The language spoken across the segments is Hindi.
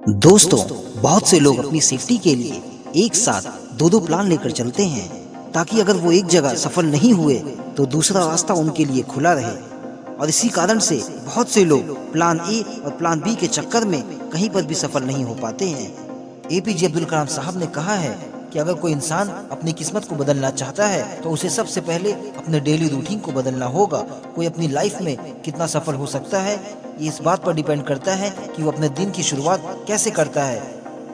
दोस्तों, बहुत से लोग अपनी सेफ्टी के लिए एक साथ दो दो प्लान लेकर चलते हैं ताकि अगर वो एक जगह सफल नहीं हुए तो दूसरा रास्ता उनके लिए खुला रहे। और इसी कारण से बहुत से लोग प्लान ए और प्लान बी के चक्कर में कहीं पर भी सफल नहीं हो पाते हैं। एपीजे अब्दुल कलाम साहब ने कहा है कि अगर कोई इंसान अपनी किस्मत को बदलना चाहता है तो उसे सबसे पहले अपने डेली रूटीन को बदलना होगा। कोई अपनी लाइफ में कितना सफल हो सकता है ये इस बात पर डिपेंड करता है कि वो अपने दिन की शुरुआत कैसे करता है।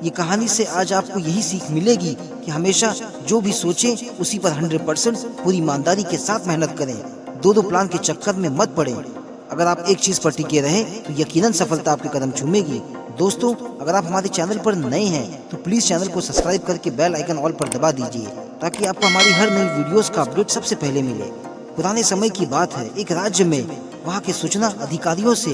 ये कहानी से आज आपको यही सीख मिलेगी कि हमेशा जो भी सोचें उसी पर 100% पूरी ईमानदारी के साथ मेहनत करें। दो दो प्लान के चक्कर में मत पड़ें। अगर आप एक चीज पर टिके रहे तो यकीनन सफलता आपके कदम चूमेगी। दोस्तों, अगर आप हमारे चैनल पर नए हैं तो प्लीज चैनल को सब्सक्राइब करके बेल आइकन ऑल पर दबा दीजिए ताकि आपको हमारी हर नई वीडियोस का अपडेट सबसे पहले मिले। पुराने समय की बात है, एक राज्य में वहाँ के सूचना अधिकारियों से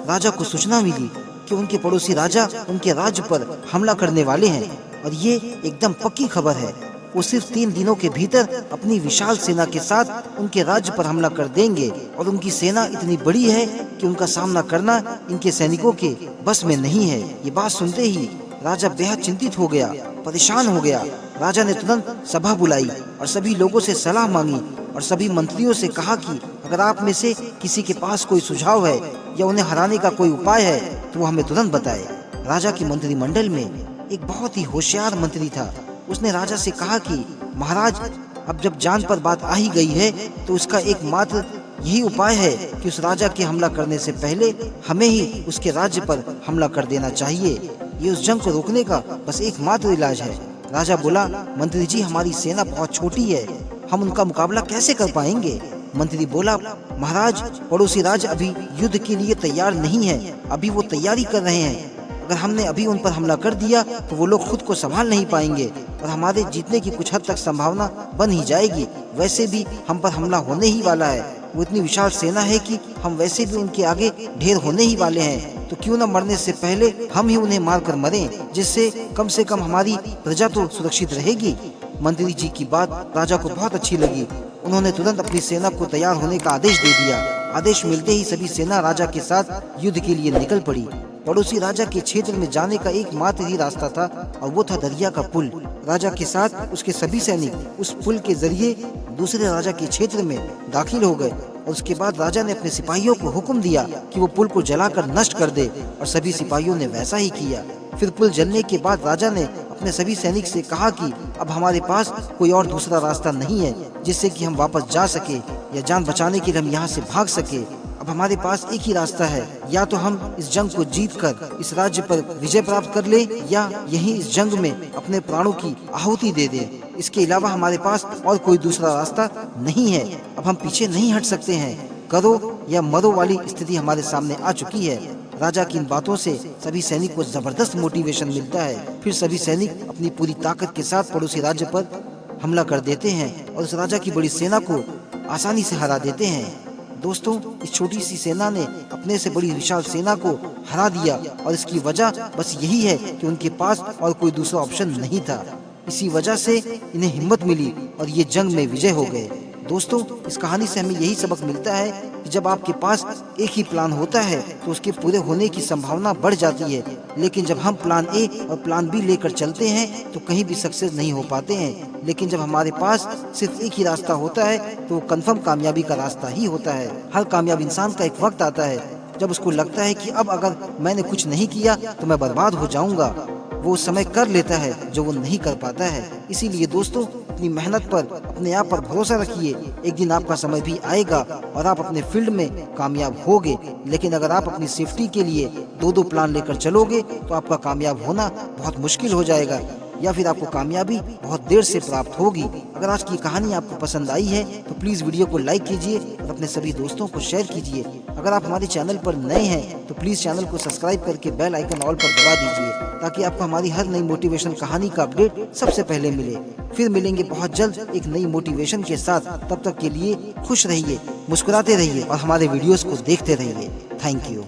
राजा को सूचना मिली कि उनके पड़ोसी राजा उनके राज्य पर हमला करने वाले हैं और ये एकदम पक्की खबर है। वो सिर्फ 3 दिनों के भीतर अपनी विशाल सेना के साथ उनके राज्य पर हमला कर देंगे और उनकी सेना इतनी बड़ी है कि उनका सामना करना इनके सैनिकों के बस में नहीं है। ये बात सुनते ही राजा बेहद चिंतित हो गया, परेशान हो गया। राजा ने तुरंत सभा बुलाई और सभी लोगों से सलाह मांगी और सभी मंत्रियों से कहा कि अगर आप में से किसी के पास कोई सुझाव है या उन्हें हराने का कोई उपाय है तो वो हमें तुरंत बताए। राजा की मंत्रिमंडल में एक बहुत ही होशियार मंत्री था। उसने राजा से कहा कि महाराज, अब जब जान पर बात आ ही गई है तो उसका एकमात्र यही उपाय है कि उस राजा के हमला करने से पहले हमें ही उसके राज्य पर हमला कर देना चाहिए। ये उस जंग को रोकने का बस एकमात्र इलाज है। राजा बोला, मंत्री जी, हमारी सेना बहुत छोटी है, हम उनका मुकाबला कैसे कर पाएंगे? मंत्री बोला, महाराज, पड़ोसी राज्य अभी युद्ध के लिए तैयार नहीं है, अभी वो तैयारी कर रहे हैं। अगर हमने अभी उन पर हमला कर दिया तो वो लोग खुद को संभाल नहीं पाएंगे और हमारे जीतने की कुछ हद तक संभावना बन ही जाएगी। वैसे भी हम पर हमला होने ही वाला है, वो इतनी विशाल सेना है कि हम वैसे भी उनके आगे ढेर होने ही वाले हैं। तो क्यों न मरने से पहले हम ही उन्हें मार कर मरें, जिससे कम से कम हमारी प्रजा तो सुरक्षित रहेगी। मंत्री जी की बात राजा को बहुत अच्छी लगी। उन्होंने तुरंत अपनी सेना को तैयार होने का आदेश दे दिया। आदेश मिलते ही सभी सेना राजा के साथ युद्ध के लिए निकल पड़ी। पड़ोसी राजा के क्षेत्र में जाने का एकमात्र ही रास्ता था और वो था दरिया का पुल। राजा के साथ उसके सभी सैनिक उस पुल के जरिए दूसरे राजा के क्षेत्र में दाखिल हो गए और उसके बाद राजा ने अपने सिपाहियों को हुक्म दिया कि वो पुल को जलाकर नष्ट कर दे और सभी सिपाहियों ने वैसा ही किया। फिर पुल जलने के बाद राजा ने अपने सभी सैनिक से कहा कि अब हमारे पास कोई और दूसरा रास्ता नहीं है जिससे कि हम वापस जा सके या जान बचाने के लिए हम यहाँ से भाग सके। अब हमारे पास एक ही रास्ता है, या तो हम इस जंग को जीतकर इस राज्य पर विजय प्राप्त कर ले या यहीं इस जंग में अपने प्राणों की आहुति दे दे। इसके अलावा हमारे पास और कोई दूसरा रास्ता नहीं है। अब हम पीछे नहीं हट सकते हैं, करो या मरो वाली स्थिति हमारे सामने आ चुकी है। राजा की इन बातों से सभी सैनिक को जबरदस्त मोटिवेशन मिलता है। फिर सभी सैनिक अपनी पूरी ताकत के साथ पड़ोसी राज्य पर हमला कर देते हैं और उस राजा की बड़ी सेना को आसानी से हरा देते हैं। दोस्तों, इस छोटी सी सेना ने अपने से बड़ी विशाल सेना को हरा दिया और इसकी वजह बस यही है कि उनके पास और कोई दूसरा ऑप्शन नहीं था। इसी वजह से इन्हें हिम्मत मिली और ये जंग में विजय हो गए। दोस्तों, इस कहानी से हमें यही सबक मिलता है कि जब आपके पास एक ही प्लान होता है तो उसके पूरे होने की संभावना बढ़ जाती है, लेकिन जब हम प्लान ए और प्लान बी लेकर चलते हैं तो कहीं भी सक्सेस नहीं हो पाते हैं। लेकिन जब हमारे पास सिर्फ एक ही रास्ता होता है तो कंफर्म कामयाबी का रास्ता ही होता है। हर कामयाब इंसान का एक वक्त आता है जब उसको लगता है कि अब अगर मैंने कुछ नहीं किया तो मैं बर्बाद हो जाऊंगा। वो समय कर लेता है जो वो नहीं कर पाता है। इसीलिए दोस्तों, अपनी मेहनत पर, अपने आप पर भरोसा रखिए। एक दिन आपका समय भी आएगा और आप अपने फील्ड में कामयाब होगे। लेकिन अगर आप अपनी सेफ्टी के लिए दो दो प्लान लेकर चलोगे तो आपका कामयाब होना बहुत मुश्किल हो जाएगा या फिर आपको कामयाबी बहुत देर से प्राप्त होगी। अगर आज की कहानी आपको पसंद आई है तो प्लीज वीडियो को लाइक कीजिए और अपने सभी दोस्तों को शेयर कीजिए। अगर आप हमारे चैनल पर नए हैं तो प्लीज चैनल को सब्सक्राइब करके बेल आइकन ऑल पर दबा दीजिए ताकि आपको हमारी हर नई मोटिवेशन कहानी का अपडेट सबसे पहले मिले। फिर मिलेंगे बहुत जल्द एक नई मोटिवेशन के साथ। तब तक के लिए खुश रहिए, मुस्कुराते रहिए और हमारे वीडियोस को देखते रहिए। Thank you.